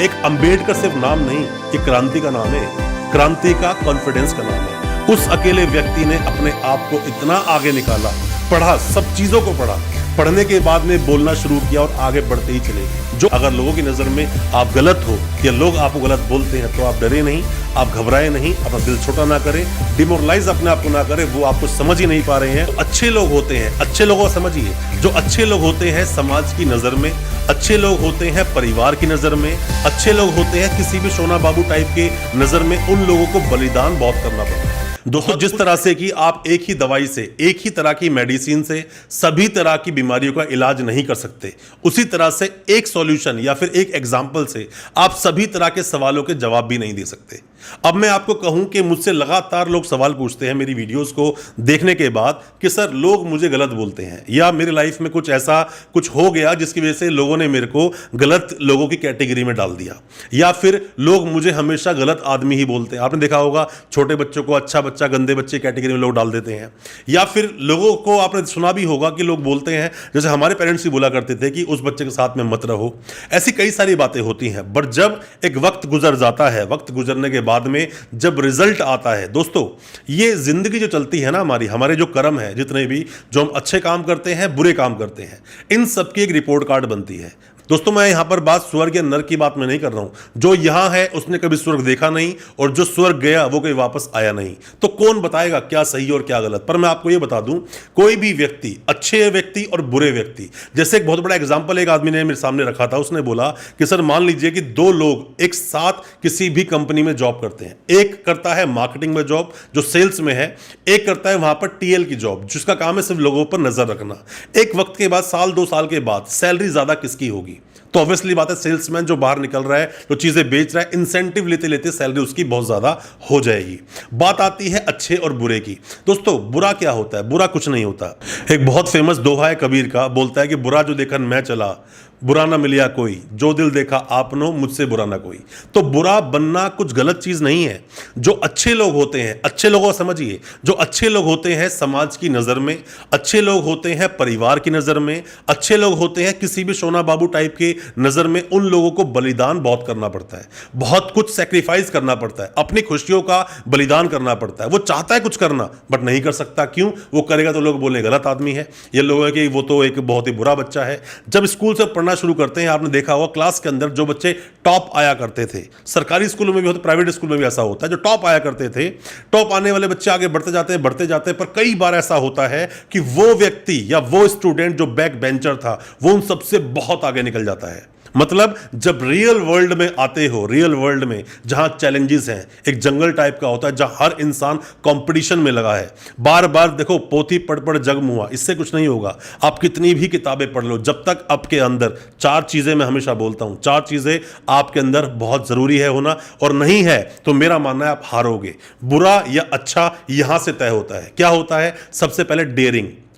एक अंबेडकर सिर्फ नाम नहीं, एक क्रांति का नाम है, क्रांति का कॉन्फिडेंस का नाम है। उस अकेले व्यक्ति ने अपने आप को इतना आगे निकाला, पढ़ा, सब चीजों को पढ़ा, पढ़ने के बाद में बोलना शुरू किया और आगे बढ़ते ही चले गए। जो अगर लोगों की नजर में आप गलत हो या लोग आपको गलत बोलते हैं तो आप डरे नहीं, आप घबराए नहीं, अपना दिल छोटा ना करें, डिमोरलाइज अपने आप को ना करें। वो आपको समझ ही नहीं पा रहे हैं। अच्छे लोग होते हैं, अच्छे लोगों को समझिए, जो अच्छे लोग होते हैं समाज की नजर में, अच्छे लोग होते हैं परिवार की नजर में, अच्छे लोग होते हैं किसी भी सोना बाबू टाइप के नजर में, उन लोगों को बलिदान बहुत करना पड़ता है। दोस्तों, जिस तरह से कि आप एक ही दवाई से, एक ही तरह की मेडिसिन से सभी तरह की बीमारियों का इलाज नहीं कर सकते, उसी तरह से एक सॉल्यूशन या फिर एक एग्जाम्पल से आप सभी तरह के सवालों के जवाब भी नहीं दे सकते। अब मैं आपको कहूं कि मुझसे लगातार लोग सवाल पूछते हैं मेरी वीडियोस को देखने के बाद कि सर लोग मुझे गलत बोलते हैं, या मेरी लाइफ में कुछ ऐसा कुछ हो गया जिसकी वजह से लोगों ने मेरे को गलत लोगों की कैटेगरी में डाल दिया, या फिर लोग मुझे हमेशा गलत आदमी ही बोलते हैं। आपने देखा होगा छोटे बच्चों को अच्छा बच्चा, गंदे बच्चे कैटेगरी में लोग डाल देते हैं। या फिर लोगों को आपने सुना भी होगा कि लोग बोलते हैं, जैसे हमारे पेरेंट्स भी बोला करते थे कि उस बच्चे के साथ में मत रहो। ऐसी कई सारी बातें होती हैं, बट जब एक वक्त गुजर जाता है, वक्त गुजरने के बाद में जब रिजल्ट आता है, दोस्तों ये जिंदगी जो चलती है ना हमारी, हमारे जो कर्म है, जितने भी जो हम अच्छे काम करते हैं, बुरे काम करते हैं, इन सब की एक रिपोर्ट कार्ड बनती है। दोस्तों, मैं यहां पर बात स्वर्ग या नरक की बात में नहीं कर रहा हूं। जो यहां है उसने कभी स्वर्ग देखा नहीं, और जो स्वर्ग गया वो कभी वापस आया नहीं। तो कौन बताएगा क्या सही और क्या गलत। पर मैं आपको यह बता दूं, कोई भी व्यक्ति, अच्छे व्यक्ति और बुरे व्यक्ति, जैसे एक बहुत बड़ा एग्जांपल एक आदमी ने मेरे सामने रखा था। उसने बोला कि सर मान लीजिए कि दो लोग एक साथ किसी भी कंपनी में जॉब करते हैं। एक करता है मार्केटिंग में जॉब, जो सेल्स में है, एक करता है वहां पर टीएल की जॉब, जिसका काम है सिर्फ लोगों पर नजर रखना। एक वक्त के बाद, साल 2 साल के बाद सैलरी ज्यादा किसकी होगी? तो ऑब्वियसली बात है, सेल्समैन जो बाहर निकल रहा है, जो चीजें बेच रहा है, इंसेंटिव लेते लेते सैलरी उसकी बहुत ज्यादा हो जाएगी। बात आती है अच्छे और बुरे की। दोस्तों, बुरा क्या होता है? बुरा कुछ नहीं होता। एक बहुत फेमस दोहा है कबीर का, बोलता है कि बुरा जो देखन मैं चला, बुरा ना मिलिया कोई, जो दिल देखा आपनो, मुझसे बुरा ना कोई। तो बुरा बनना कुछ गलत चीज नहीं है। जो अच्छे लोग होते हैं, अच्छे लोगों को समझिए, जो अच्छे लोग होते हैं समाज की नजर में, अच्छे लोग होते हैं परिवार की नजर में, अच्छे लोग होते हैं किसी भी सोना बाबू टाइप के नजर में, उन लोगों को बलिदान बहुत करना पड़ता है, बहुत कुछ सेक्रीफाइस करना पड़ता है, अपनी खुशियों का बलिदान करना पड़ता है। वो चाहता है कुछ करना बट नहीं कर सकता। क्यों? वो करेगा तो लोग बोले गलत आदमी है, ये लोग है कि वो तो एक बहुत ही बुरा बच्चा है। जब स्कूल से पढ़ना शुरू करते हैं, आपने देखा होगा क्लास के अंदर जो बच्चे टॉप आया करते थे, सरकारी स्कूलों में भी होता, प्राइवेट स्कूल में भी ऐसा होता है, जो टॉप आया करते थे, टॉप आने वाले बच्चे आगे बढ़ते जाते हैं, पर कई बार ऐसा होता है कि वो व्यक्ति या वो स्टूडेंट जो बैक बेंचर था, वो उन सबसे बहुत आगे निकल जाता है। मतलब जब रियल वर्ल्ड में आते हो, रियल वर्ल्ड में जहां चैलेंजेस हैं, एक जंगल टाइप का होता है जहां हर इंसान कंपटीशन में लगा है। बार बार देखो, पोथी पढ़ पढ़ जग मुआ, इससे कुछ नहीं होगा। आप कितनी भी किताबें पढ़ लो, जब तक आपके अंदर 4 चीजें, मैं हमेशा बोलता हूं, 4 चीजें आपके अंदर बहुत जरूरी है होना, और नहीं है तो मेरा मानना है आप हारोगे। बुरा या अच्छा यहां से तय होता है। क्या होता है? सबसे पहले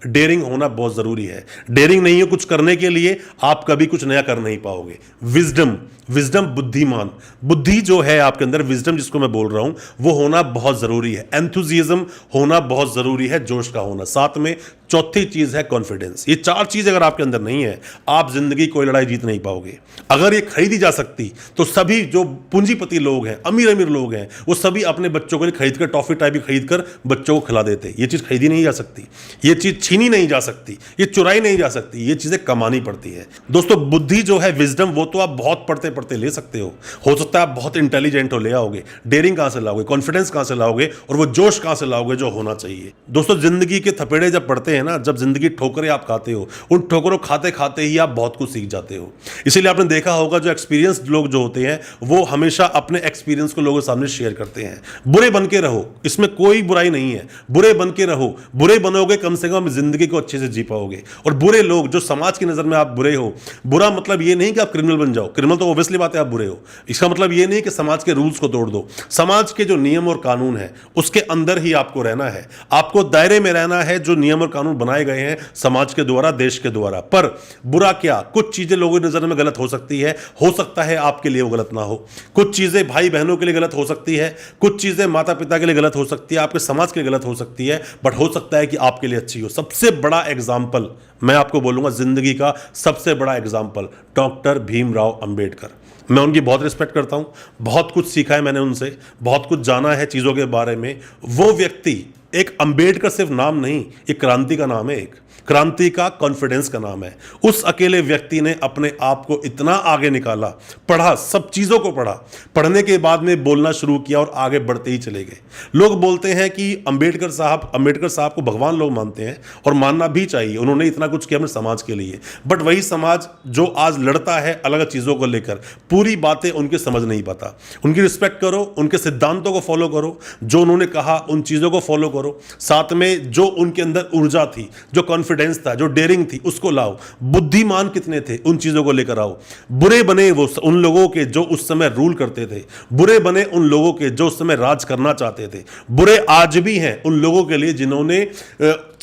डेयरिंग होना बहुत जरूरी है। डेयरिंग नहीं हो कुछ करने के लिए, आप कभी कुछ नया कर नहीं पाओगे। विजडम बुद्धिमान, बुद्धि जो है आपके अंदर, विजडम जिसको मैं बोल रहा हूं, वो होना बहुत जरूरी है। एंथुजियाज्म होना बहुत जरूरी है, जोश का होना। साथ में चौथी चीज है कॉन्फिडेंस। ये 4 चीज अगर आपके अंदर नहीं है, आप जिंदगी कोई लड़ाई जीत नहीं पाओगे। अगर ये खरीदी जा सकती तो सभी जो पूंजीपति लोग हैं, अमीर लोग हैं, वो सभी अपने बच्चों के लिए खरीद कर, टॉफी टाइप खरीद कर बच्चों को खिला देते। ये चीज खरीदी नहीं जा सकती, ये चीज छीनी नहीं जा सकती, ये चुराई नहीं जा सकती, ये चीजें कमानी पड़ती है। दोस्तों, बुद्धि जो है, विजडम, वो तो आप बहुत पढ़ते पढ़ते ले सकते हो सकता है आप बहुत इंटेलिजेंट हो, ले आओगे। डेयरिंग कहां से लाओगे? कॉन्फिडेंस कहां से लाओगे? और वो जोश कहां से लाओगे जो होना चाहिए? दोस्तों, जिंदगी के थपेड़े जब पड़ते हैं ना, जब जिंदगी ठोकरें आप खाते हो, उन ठोकरों खाते खाते ही आप बहुत कुछ सीख जाते हो। इसीलिए आपने देखा होगा जो एक्सपीरियंस लोग जो होते हैं, वो हमेशा अपने एक्सपीरियंस को लोगों के सामने शेयर करते हैं। बुरे बन के रहो, इसमें कोई बुराई नहीं है। बुरे बन के रहो, बुरे बनोगे कम से कम जिंदगी को अच्छे से जी पाओगे। और बुरे लोग जो समाज की नजर में आप बुरे हो, बुरा मतलब ये नहीं कि आप क्रिमिनल बन जाओ, क्रिमिनल तो ऑब्वियसली बात है आप बुरे हो। इसका मतलब ये नहीं कि समाज के रूल्स को तोड़ दो। समाज के जो नियम और कानून है उसके अंदर ही आपको रहना है, आपको दायरे में रहना है जो नियम और कानून बनाए गए हैं समाज के द्वारा, देश के द्वारा। पर बुरा क्या? कुछ चीजें लोगों की नजर में गलत हो सकती है, हो सकता है आपके लिए वो गलत ना हो। कुछ चीजें भाई बहनों के लिए गलत हो सकती है, कुछ चीजें माता पिता के लिए गलत हो सकती है, आपके समाज के लिए गलत हो सकती है, बट हो सकता है कि आपके लिए अच्छी हो। सबसे बड़ा एग्जाम्पल मैं आपको बोलूंगा, जिंदगी का सबसे बड़ा एग्जाम्पल, डॉक्टर भीमराव अंबेडकर। मैं उनकी बहुत रिस्पेक्ट करता हूं, बहुत कुछ सीखा है मैंने उनसे, बहुत कुछ जाना है चीज़ों के बारे में। वो व्यक्ति, एक अंबेडकर सिर्फ नाम नहीं, एक क्रांति का नाम है, एक क्रांति का कॉन्फिडेंस का नाम है। उस अकेले व्यक्ति ने अपने आप को इतना आगे निकाला, पढ़ा, सब चीज़ों को पढ़ा, पढ़ने के बाद में बोलना शुरू किया और आगे बढ़ते ही चले गए। लोग बोलते हैं कि अंबेडकर साहब को भगवान लोग मानते हैं और मानना भी चाहिए, उन्होंने इतना कुछ किया अपने समाज के लिए। बट वही समाज जो आज लड़ता है अलग अलग चीज़ों को लेकर, पूरी बातें उनके समझ नहीं पाता। उनकी रिस्पेक्ट करो, उनके सिद्धांतों को फॉलो करो, जो उन्होंने कहा उन चीज़ों को फॉलो करो, साथ में जो उनके अंदर ऊर्जा थी, जो कॉन्फिडेंस था, जो डेयरिंग थी, उसको लाओ। बुद्धिमान कितने थे, उन चीजों को लेकर आओ। बुरे बने वो उन लोगों के जो उस समय रूल करते थे, बुरे बने उन लोगों के जो उस समय राज करना चाहते थे, बुरे आज भी हैं उन लोगों के लिए जिन्होंने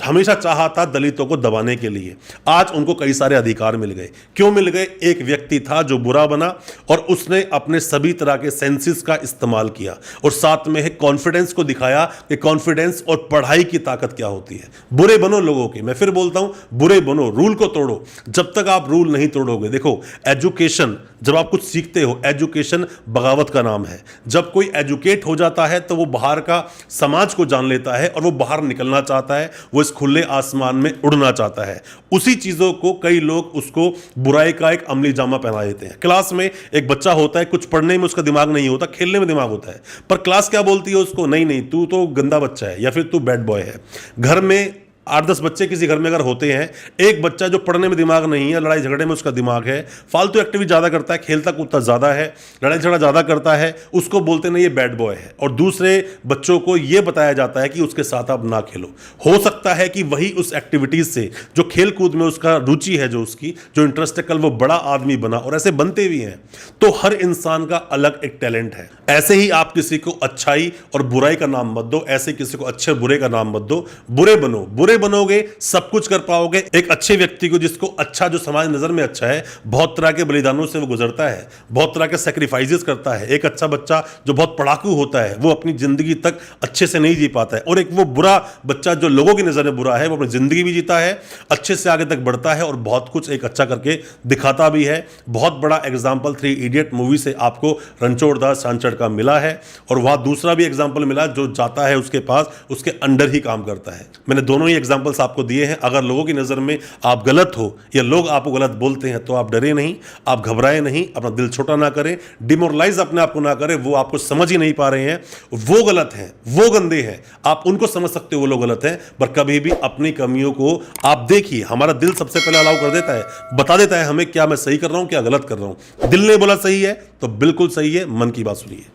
हमेशा चाहा था दलितों को दबाने के लिए। आज उनको कई सारे अधिकार मिल गए। क्यों मिल गए? एक व्यक्ति था जो बुरा बना और उसने अपने सभी तरह के सेंसेस का इस्तेमाल किया और साथ में कॉन्फिडेंस को दिखाया कि कॉन्फिडेंस और पढ़ाई की ताकत क्या होती है। बुरे बनो लोगों के, मैं फिर बोलता हूं, बुरे बनो, रूल को तोड़ो। जब तक आप रूल नहीं तोड़ोगे, देखो एजुकेशन, जब आप कुछ सीखते हो, एजुकेशन बगावत का नाम है। जब कोई एजुकेट हो जाता है तो वो बाहर का समाज को जान लेता है और वो बाहर निकलना चाहता है, वो इस खुले आसमान में उड़ना चाहता है। उसी चीजों को कई लोग उसको बुराई का एक अमली जामा पहना देते हैं। क्लास में एक बच्चा होता है, कुछ पढ़ने में उसका दिमाग नहीं होता, खेलने में दिमाग होता है, पर क्लास क्या बोलती है उसको? नहीं नहीं, तू तो गंदा बच्चा है या फिर तू बैड बॉय है। घर में 8-10 बच्चे किसी घर में अगर होते हैं, एक बच्चा जो पढ़ने में दिमाग नहीं है, लड़ाई झगड़े में उसका दिमाग है, फालतू एक्टिविटी ज़्यादा करता है, खेलता कूदता ज़्यादा है, लड़ाई झगड़ा ज़्यादा करता है, उसको बोलते नहीं ये बैड बॉय है। और दूसरे बच्चों को ये बताया जाता है कि उसके साथ आप ना खेलो। हो सकता है कि वही उस एक्टिविटीज़ से, जो खेल कूद में उसका रुचि है, जो उसकी जो इंटरेस्ट है, कल वो बड़ा आदमी बना। और ऐसे बनते भी हैं। तो हर इंसान का अलग एक टैलेंट है। ऐसे ही आप किसी को अच्छाई और बुराई का नाम मत दो, ऐसे किसी को अच्छे बुरे का नाम मत दो। बुरे बनो, बुरे बनोगे सब कुछ कर पाओगे। एक अच्छे व्यक्ति को, जिसको अच्छा, जो समाज नजर में अच्छा है, बहुत तरह के बलिदानों से वो गुजरता है, बहुत तरह के सेक्रीफाइसेस करता है। एक अच्छा बच्चा जो बहुत पढ़ाकू होता है, वो अपनी जिंदगी तक अच्छे से नहीं जी पाता है। और एक वो बुरा बच्चा जो लोगों की नजर में बुरा है, वो अपनी जिंदगी भी जीता है, अच्छे से आगे तक बढ़ता है और बहुत कुछ एक अच्छा करके दिखाता भी है। बहुत बड़ा एग्जाम्पल 3 इडियट मूवी से आपको रणछोड़ दास छांचड़ का मिला है। और वहां दूसरा भी एग्जाम्पल मिला, जो जाता है उसके पास, उसके अंडर ही काम करता है। मैंने दोनों ही एग्जाम्पल्स आपको दिए हैं। अगर लोगों की नज़र में आप गलत हो या लोग आपको गलत बोलते हैं तो आप डरे नहीं, आप घबराए नहीं, अपना दिल छोटा ना करें, डिमोरलाइज अपने आप को ना करें। वो आपको समझ ही नहीं पा रहे हैं, वो गलत हैं, वो गंदे हैं, आप उनको समझ सकते हो वो लोग गलत हैं, पर कभी भी अपनी कमियों को आप देखिए। हमारा दिल सबसे पहले अलाउ कर देता है, बता देता है हमें क्या मैं सही कर रहा हूं, क्या गलत कर रहा हूं। दिल ने बोला सही है तो बिल्कुल सही है, मन की बात सुनिए।